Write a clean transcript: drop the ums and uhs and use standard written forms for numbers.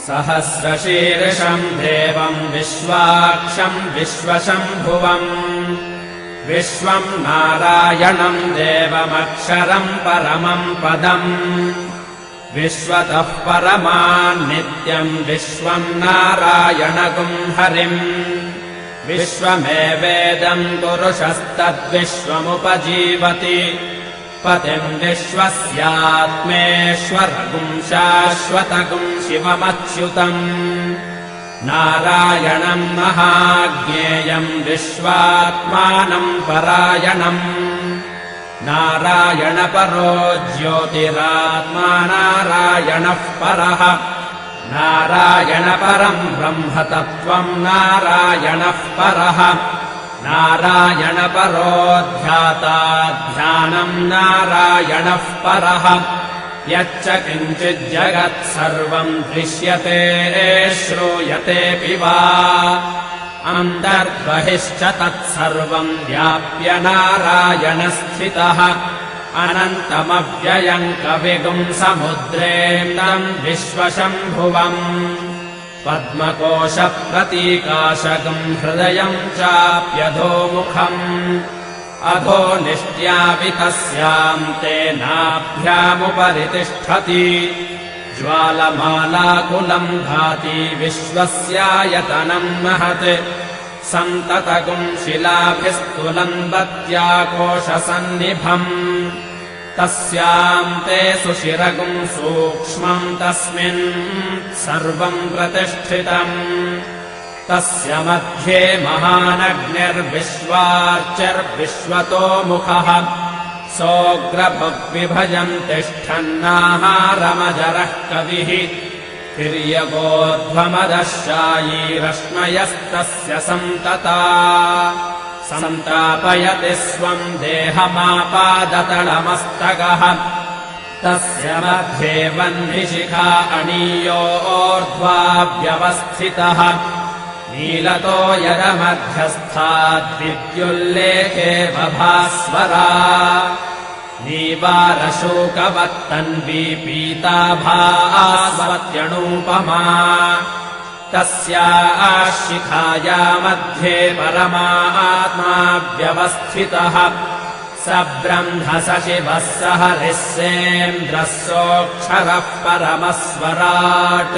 सहस्रशीर्षम् देवम् विश्वाक्षम् विश्वशम्भुवम् विश्वम् नारायणम् देवमक्षरम् परमम् पदम् विश्वतः परमान्नित्यम् विश्वम् नारायणगुम् हरिम् विश्वमेवेदम् पुरुषस्तद्विश्वमुपजीवति पतिम् विश्वस्यात्मेश्वरगुम् शाश्वतगुम् शिवमच्युतम् नारायणम् महाज्ञेयम् विश्वात्मानम् परायणम् नारायणपरो ज्योतिरात्मा नारायणः परः नारायणपरम् ब्रह्मतत्त्वम् नारायणः परः नारायणपरो ध्याता ध्यानम् नारायणः परः यच्च किञ्चिज्जगत् सर्वम् दृश्यते श्रूयतेऽपि वा अन्तर्बहिश्च तत्सर्वम् व्याप्य नारायणस्थितः अनन्तमव्ययम् कविगुम् समुद्रेन्दम् विश्वशम्भुवम् पद्मकोशप्रतीकाशकम् हृदयम् चाप्यधोमुखम् अधो निष्ट्यापि तस्याम् तेनाभ्यामुपरि तिष्ठति ज्वालमालाकुलम् भाति विश्वस्यायतनम् महत् सन्ततगुम् शिलाभिस्तुलन्वत्याकोशसन्निभम् तस्याम् ते सुशिरगुम् सूक्ष्मम् तस्मिन् सर्वम् प्रतिष्ठितम् तस्य मध्ये महानग्निर्विश्वार्चिर्विश्वतोमुखः सोऽग्रभुग्विभजम् तिष्ठन्नाहारमजरः कविः तिर्यगोध्वमदशायीरश्मयस्तस्य सन्तता सन्तापयति स्वम् देहमापादतलमस्तकः तस्य मध्ये वह्निशिखा अणीयोर्ध्वाव्यवस्थितः नीलतो यदमध्यस्थाद्विद्युल्लेखे बभास्वरा नीवारशोकवत्तन्वी पीताभास्वत्यणूपमा तस्याः शिखाया मध्ये परमात्मा व्यवस्थितः स ब्रह्म स शिवः स हरिः सेन्द्रः सोऽक्षरः परमस्वराट्।